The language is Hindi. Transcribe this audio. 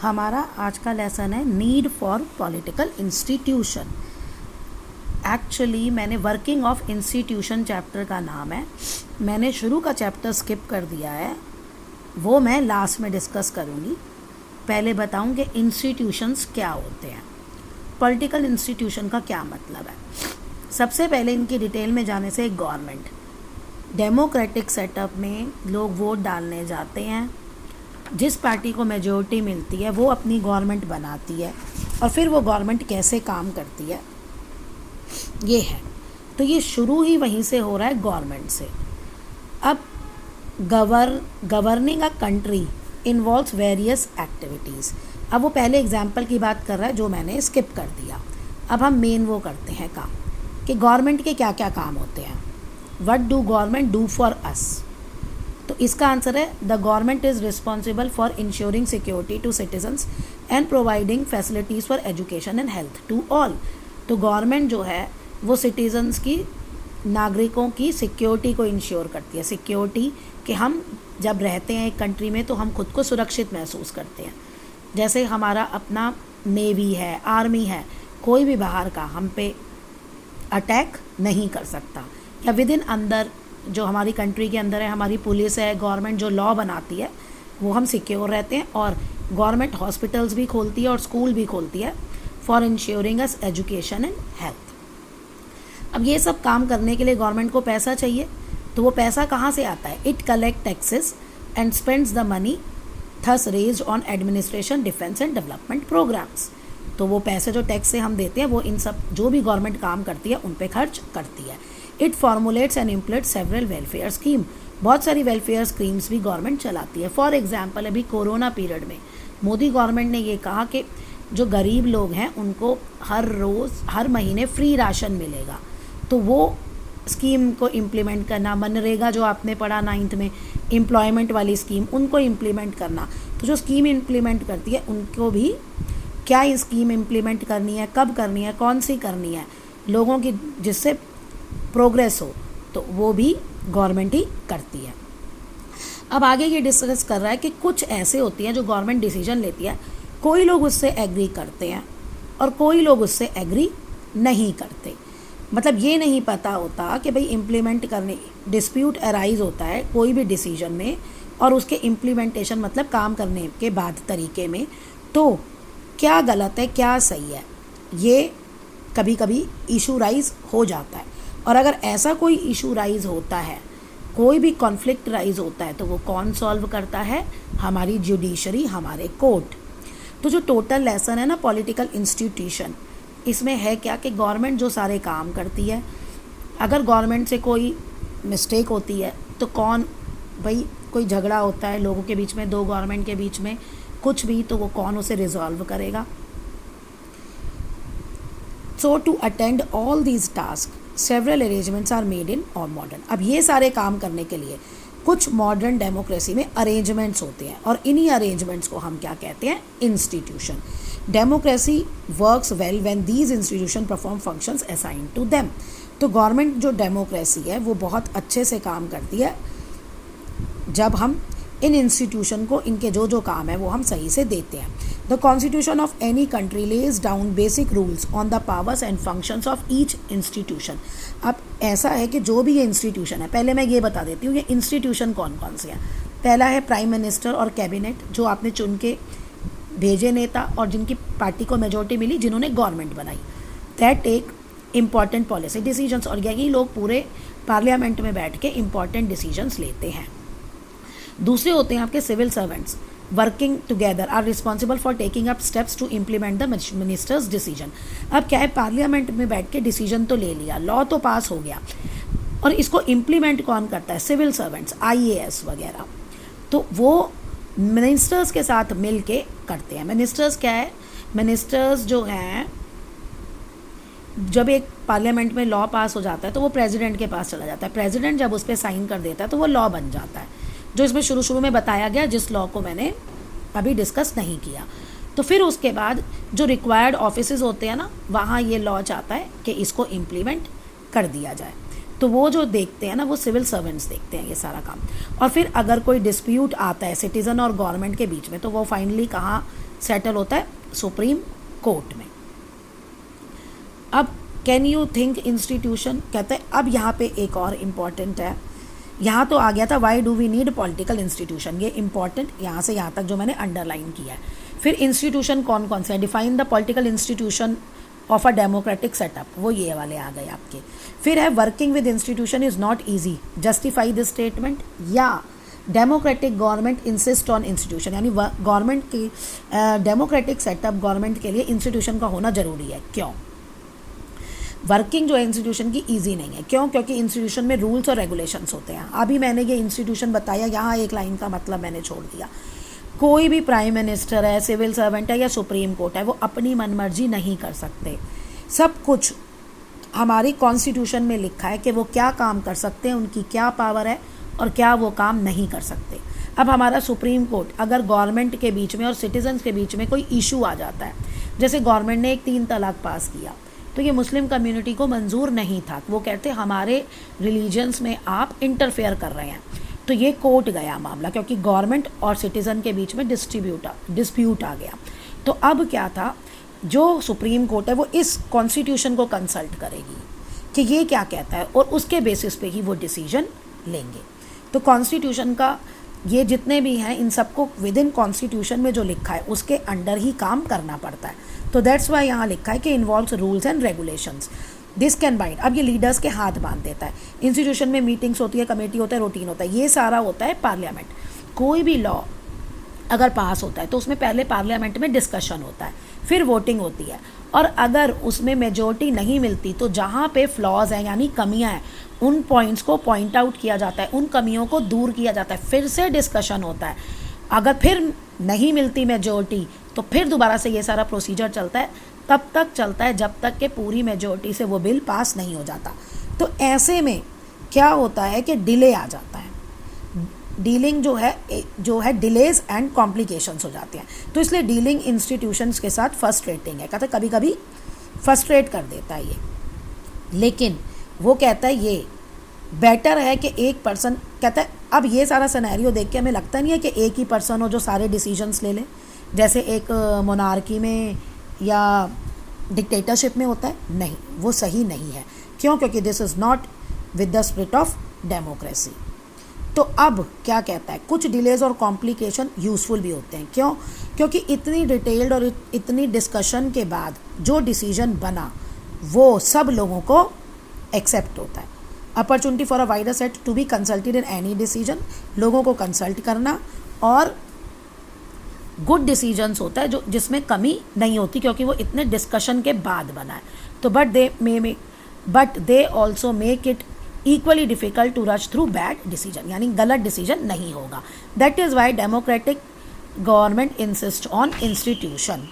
हमारा आज का लेसन है need for political institution. Actually मैंने वर्किंग ऑफ इंस्टीट्यूशन चैप्टर का नाम है, मैंने शुरू का चैप्टर स्किप कर दिया है, वो मैं लास्ट में डिस्कस करूँगी। पहले बताऊँ कि इंस्टीट्यूशंस क्या होते हैं, पॉलिटिकल इंस्टीट्यूशन का क्या मतलब है। सबसे पहले इनकी डिटेल में जाने से, एक गवर्नमेंट डेमोक्रेटिक सेटअप में लोग वोट डालने जाते हैं, जिस पार्टी को मेजॉरिटी मिलती है वो अपनी गवर्नमेंट बनाती है और फिर वो गवर्नमेंट कैसे काम करती है ये है। तो ये शुरू ही वहीं से हो रहा है, गवर्नमेंट से। अब governing a country involves various activities. अब वो पहले एग्जाम्पल की बात कर रहा है जो मैंने स्किप कर दिया। अब हम मेन वो करते हैं काम कि गवर्नमेंट के क्या क्या काम होते हैं। What do government do for us? तो इसका आंसर है the government is responsible for ensuring security to citizens and providing facilities for education and health to all. तो गवर्नमेंट जो है वो सिटीजन्स की, नागरिकों की सिक्योरिटी को इंश्योर करती है। सिक्योरिटी कि हम जब रहते हैं एक कंट्री में तो हम खुद को सुरक्षित महसूस करते हैं। जैसे हमारा अपना नेवी है, आर्मी है, कोई भी बाहर का हम पे अटैक नहीं कर सकता। या विद इन अंदर जो हमारी कंट्री के अंदर है, हमारी पुलिस है, गवर्नमेंट जो लॉ बनाती है वो हम सिक्योर रहते हैं। और गवर्नमेंट हॉस्पिटल्स भी खोलती है और स्कूल भी खोलती है for ensuring us education and health. अब ये सब काम करने के लिए गवर्नमेंट को पैसा चाहिए, तो वो पैसा कहाँ से आता है? It collect taxes and spends the money thus raised on administration, defence and development programmes. तो वो पैसे जो टैक्स से हम देते हैं वो इन सब जो भी गवर्नमेंट काम करती है उन पे खर्च करती है। It formulates and implements several welfare scheme. बहुत सारी वेलफेयर स्कीम्स भी गवर्नमेंट चलाती है। फॉर एग्जांपल अभी कोरोना पीरियड में मोदी गवर्नमेंट ने ये कहा कि जो गरीब लोग हैं उनको हर रोज़ हर महीने फ्री राशन मिलेगा, तो वो स्कीम को इम्प्लीमेंट करना। मनरेगा जो आपने पढ़ा 9th में, एम्प्लॉयमेंट वाली स्कीम, उनको इम्प्लीमेंट करना। तो जो स्कीम इम्प्लीमेंट करती है उनको भी क्या ये स्कीम इम्प्लीमेंट करनी है, कब करनी है, कौन सी करनी है, लोगों की जिससे प्रोग्रेस हो, तो वो भी गवर्नमेंट ही करती है। अब आगे ये डिस्कस कर रहा है कि कुछ ऐसे होती हैं जो गवर्नमेंट डिसीजन लेती है, कोई लोग उससे एग्री करते हैं और कोई लोग उससे एग्री नहीं करते। मतलब ये नहीं पता होता कि भाई इम्प्लीमेंट करने, डिस्प्यूट अराइज होता है कोई भी डिसीजन में और उसके इम्प्लीमेंटेशन मतलब काम करने के बाद तरीके में, तो क्या गलत है क्या सही है, ये कभी कभी इशू राइज हो जाता है। और अगर ऐसा कोई इशू राइज होता है, कोई भी कॉन्फ्लिक्ट राइज होता है, तो वो कौन सॉल्व करता है? हमारी जुडिशरी, हमारे कोर्ट। तो जो टोटल लेसन है ना पॉलिटिकल इंस्टीट्यूशन, इसमें है क्या कि गवर्नमेंट जो सारे काम करती है, अगर गवर्नमेंट से कोई मिस्टेक होती है तो कौन, भाई कोई झगड़ा होता है लोगों के बीच में, दो गवर्नमेंट के बीच में कुछ भी, तो वो कौन उसे रिजॉल्व करेगा? So to attend all these task several arrangements are made in our modern. अब ये सारे काम करने के लिए कुछ मॉडर्न डेमोक्रेसी में अरेंजमेंट्स होते हैं और इन्हीं अरेंजमेंट्स को हम क्या कहते हैं? Institution. Democracy works well when these institution perform functions assign to them. तो गवर्नमेंट जो डेमोक्रेसी है वो बहुत अच्छे से काम करती है जब हम इन इंस्टीट्यूशन को, इनके जो जो काम है वो हम सही से देते हैं। The constitution of any country lays down basic rules on the powers and functions of each institution. अब ऐसा है कि जो भी ये इंस्टीट्यूशन है, पहले मैं ये बता देती हूँ ये इंस्टीट्यूशन कौन कौन से हैं। पहला है प्राइम मिनिस्टर और कैबिनेट, जो आपने चुन के भेजे नेता और जिनकी पार्टी को मेजॉरिटी मिली, जिन्होंने गवर्नमेंट बनाई। That take important policy decisions, और यही लोग पूरे पार्लियामेंट में बैठ के इम्पॉर्टेंट डिसीजंस लेते हैं। दूसरे होते हैं आपके civil servants, working together are responsible for taking up steps to implement the ministers decision. अब क्या है, पार्लियामेंट में बैठ के डिसीजन तो ले लिया, लॉ तो पास हो गया, और इसको इम्प्लीमेंट कौन करता है? सिविल सर्वेंट्स, IAS वगैरह। तो वो मिनिस्टर्स के साथ मिल के करते हैं। मिनिस्टर्स क्या है? मिनिस्टर्स जो हैं, जब एक पार्लियामेंट में लॉ पास हो जाता है तो वो प्रेसिडेंट के पास चला जाता है। प्रेसिडेंट जब उस पर साइन कर देता है तो वो लॉ बन जाता है, जो इसमें शुरू में बताया गया, जिस लॉ को मैंने अभी डिस्कस नहीं किया। तो फिर उसके बाद जो रिक्वायर्ड ऑफिसेज होते हैं ना, वहाँ ये लॉ चाहता है कि इसको इम्प्लीमेंट कर दिया जाए। तो वो जो देखते हैं ना, वो सिविल सर्वेंट्स देखते हैं ये सारा काम। और फिर अगर कोई डिस्प्यूट आता है सिटीज़न और गवर्नमेंट के बीच में, तो वो फाइनली कहाँ सेटल होता है? सुप्रीम कोर्ट में। अब कैन यू थिंक इंस्टीट्यूशन कहते हैं, अब यहाँ पे एक और इम्पॉर्टेंट है, यहाँ तो आ गया था why do we need political institution, ये इंपॉर्टेंट यहाँ से यहाँ तक जो मैंने अंडरलाइन किया है। फिर इंस्टीट्यूशन कौन कौन से हैं? Define the political institution of a democratic setup, वो ये वाले आ गए आपके। फिर है working with institution is not easy, justify this statement, या democratic government insist on institution, यानी गवर्नमेंट की डेमोक्रेटिक सेटअप गवर्नमेंट के लिए इंस्टीट्यूशन का होना ज़रूरी है। क्यों? वर्किंग जो है इंस्टीट्यूशन की ईजी नहीं है। क्यों? क्योंकि इंस्टीट्यूशन में रूल्स और रेगुलेशंस होते हैं। अभी मैंने ये इंस्टीट्यूशन बताया, यहाँ एक लाइन का मतलब मैंने छोड़ दिया। कोई भी प्राइम मिनिस्टर है, सिविल सर्वेंट है या सुप्रीम कोर्ट है, वो अपनी मनमर्जी नहीं कर सकते। सब कुछ हमारी कॉन्स्टिट्यूशन में लिखा है कि वो क्या काम कर सकते हैं, उनकी क्या पावर है और क्या वो काम नहीं कर सकते। अब हमारा सुप्रीम कोर्ट अगर गवर्नमेंट के बीच में और सिटीजन्स के बीच में कोई इशू आ जाता है, जैसे गवर्नमेंट ने एक 3 तलाक पास किया, तो ये मुस्लिम कम्युनिटी को मंजूर नहीं था। वो कहते हमारे रिलीजन्स में आप इंटरफेयर कर रहे हैं, तो ये कोर्ट गया मामला, क्योंकि गवर्नमेंट और सिटीज़न के बीच में डिस्प्यूट आ गया। तो अब क्या था, जो सुप्रीम कोर्ट है वो इस कॉन्स्टिट्यूशन को कंसल्ट करेगी कि ये क्या कहता है, और उसके बेसिस पे ही वो डिसीजन लेंगे। तो कॉन्स्टिट्यूशन का ये जितने भी हैं, इन सबको विद इन कॉन्स्टिट्यूशन में जो लिखा है उसके अंडर ही काम करना पड़ता है। तो दैट्स वाई यहाँ लिखा है कि involves rules and regulations, this can bind. अब ये लीडर्स के हाथ बांध देता है। इंस्टीट्यूशन में मीटिंग्स होती है, कमेटी होता है, रूटीन होता है, ये सारा होता है पार्लियामेंट। कोई भी लॉ अगर पास होता है तो उसमें पहले पार्लियामेंट में डिस्कशन होता है, फिर वोटिंग होती है, और अगर उसमें मेजॉरिटी नहीं मिलती तो जहाँ पे फ्लॉज हैं यानी कमियाँ हैं, उन पॉइंट्स को पॉइंट आउट किया जाता है, उन कमियों को दूर किया जाता है, फिर से डिस्कशन होता है। अगर फिर नहीं मिलती मेजॉरिटी तो फिर दोबारा से ये सारा प्रोसीजर चलता है, तब तक चलता है जब तक कि पूरी मेजॉरिटी से वो बिल पास नहीं हो जाता। तो ऐसे में क्या होता है कि डिले आ जाता है, डीलिंग जो है डिलेज एंड कॉम्प्लिकेशंस हो जाते हैं। तो इसलिए डीलिंग इंस्टीट्यूशंस के साथ फ्रस्ट्रेटिंग है, कहते कभी कभी फ्रस्ट्रेट कर देता है ये। लेकिन वो कहता है ये बेटर है कि एक पर्सन, कहता है अब ये सारा सिनेरियो देख के हमें लगता नहीं है कि एक ही पर्सन हो जो सारे डिसीजंस ले ले, जैसे एक मोनार्की में या डिक्टेटरशिप में होता है। नहीं, वो सही नहीं है। क्यों? क्योंकि this is not with the spirit of democracy. तो अब क्या कहता है, कुछ डिलेज और कॉम्प्लिकेशन यूज़फुल भी होते हैं। क्यों? क्योंकि इतनी डिटेल्ड और इतनी डिस्कशन के बाद जो डिसीजन बना वो सब लोगों को एक्सेप्ट होता है। Opportunity for a wider set to be consulted in any decision, लोगों को कंसल्ट करना, और गुड डिसीजंस होता है जो जिसमें कमी नहीं होती क्योंकि वो इतने डिस्कशन के बाद बना है। तो but they also make it equally difficult to rush through bad decision, यानी गलत डिसीजन नहीं होगा। That is why democratic government insist on institution.